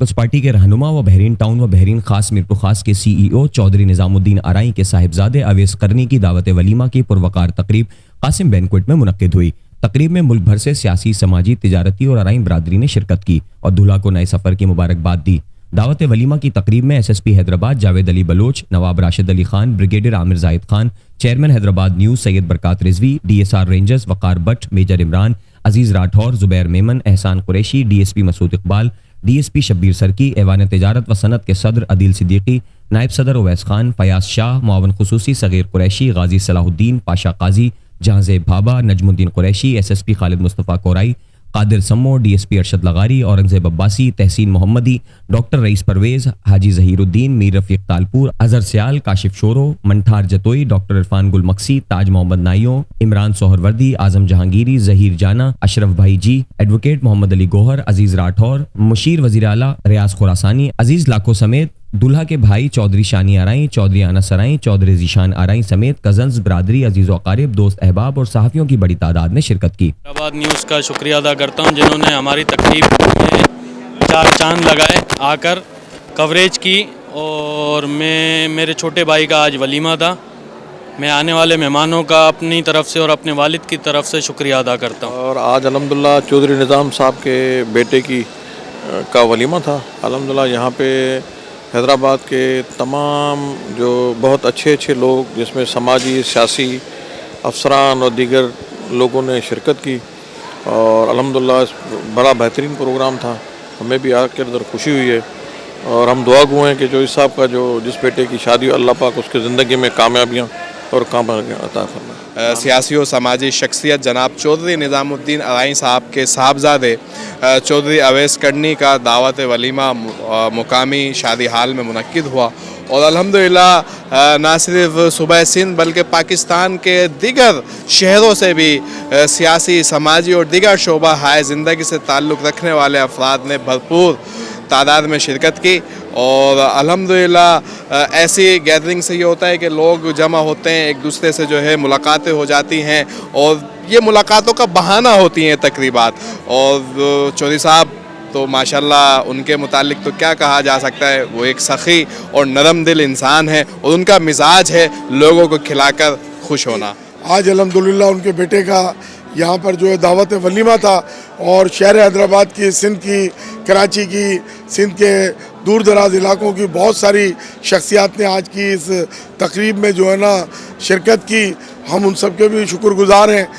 Peoples party के रहनुमा व बहरीन टाउन व बहरीन खास मीरपुर खास के CEO चौधरी निजामुद्दीन आरई के साहिबजादे अवैस करनी की दावत वलीमा की पुरवकार तकरीब कासिम बैंक्वेट में मुनक्किद हुई। तकरीब में मुल्क भर से सियासी, समाजी, तिजारती और आरई बरादरी ने शिरकत की और दूल्हा को नए सफर की मुबारकबाद दी। दावत वलीमा की तकरीब में SSP Hyderabad Javed Ali Baloch, Nawab Rashid Ali Khan, brigadier Amir Zahid Khan, chairman Hyderabad news Syed Barkat Rizvi, DSR rangers Waqar Butt, major Imran, Aziz Rathore, Zubair Memon, Ehsan Qureshi, DSP Masood Iqbal, DSP Shabbir सरकी, ऐवान तिजारत व सनत के सदर अदील सिद्दीकी, नायब सदर उवैस खान, फयाज शाह, मुआवन खुसूसी सगीर कुरैशी, गाजी सलाहुद्दीन, पाशा काजी, जहांजेब भाबा, नजमुद्दीन कुरैशी, SSP खालिद मुस्तफ़ा कोराई, कादिर सम्मो, DSP अरशद लगारी, औरंगजेब अब्बासी, तहसीन मोहम्मदी, डॉक्टर रईस परवेज, हाजी जहीरुद्दीन, मीर रफीक तालपुर, अजहर सियाल, काशिफ शोरो, मंठार जतोई, डॉक्टर इरफान गुल मक्सी, ताज मोहम्मद नाइयो, इमरान सोहरवर्दी, आजम जहांगीरी, जहीर जाना, अशरफ भाई जी, एडवोकेट मोहम्मद अली गोहर, अजीज राठौर, मुशीर वजीर आला रियाज खुरासानी, अजीज लाखो समेत दूल्हा के भाई चौधरी शानी आरई, चौधरी अनस आरई, चौधरी जीशान आरई समेत कजन्स, बरादरी, अजीज़ अकारिब, दोस्त अहबाब और सहाफ़ियों की बड़ी तादाद ने शिरकत की। हैदराबाद न्यूज़ का शुक्रिया अदा करता हूं जिन्होंने हमारी तकरीब में चार चांद लगाए आकर कवरेज की। और मेरे छोटे भाई का आज वलीमा था। मैं आने वाले मेहमानों का अपनी तरफ से और अपने वालिद की तरफ से शुक्रिया अदा करता हूँ। और आज अल्हम्दुलिल्लाह चौधरी निज़ाम साहब के बेटे की का वलीमा था। अल्हम्दुलिल्लाह यहाँ पे हैदराबाद के तमाम जो बहुत अच्छे अच्छे लोग, जिसमें समाजी, सियासी अफसरान और दीगर लोगों ने शिरकत की और अल्हम्दुलिल्लाह बड़ा बेहतरीन प्रोग्राम था। हमें भी आकर इधर खुशी हुई है और हम दुआ गो हैं कि जो इस साहब का जो जिस बेटे की शादी अल्लाह पाक उसके ज़िंदगी में कामयाबियाँ और कामयाबियाँ अता फरमाए। सियासी और समाजी शख्सियत जनाब चौधरी निज़ामुद्दीन आरई साहब के साहबजादे चौधरी अवैस करनी का दावत वलीमा मुकामी शादी हाल में मुनक्किद हुआ और अल्हम्दुलिल्लाह ना सिर्फ सूबा सिंध बल्कि पाकिस्तान के दीगर शहरों से भी सियासी, समाजी और दीगर शोबा हाय ज़िंदगी से ताल्लुक़ रखने वाले अफराद ने भरपूर तादाद में शिरकत की। और अल्हम्दुलिल्लाह ऐसी गैदरिंग से ये होता है कि लोग जमा होते हैं, एक दूसरे से जो है मुलाकातें हो जाती हैं और ये मुलाकातों का बहाना होती हैं तकरीबात। और चौधरी साहब तो माशाल्लाह उनके मुतालिक तो क्या कहा जा सकता है, वो एक सखी और नरम दिल इंसान है और उनका मिजाज है लोगों को खिलाकर खुश होना। आज अल्हम्दुलिल्लाह उनके बेटे का यहाँ पर जो है दावत वलीमा था और शहर हैदराबाद की, सिंध की, कराची की, सिंध के दूर दराज इलाकों की बहुत सारी शख्सियात ने आज की इस तकरीब में जो है ना शिरकत की। हम उन सब के भी शुक्रगुजार हैं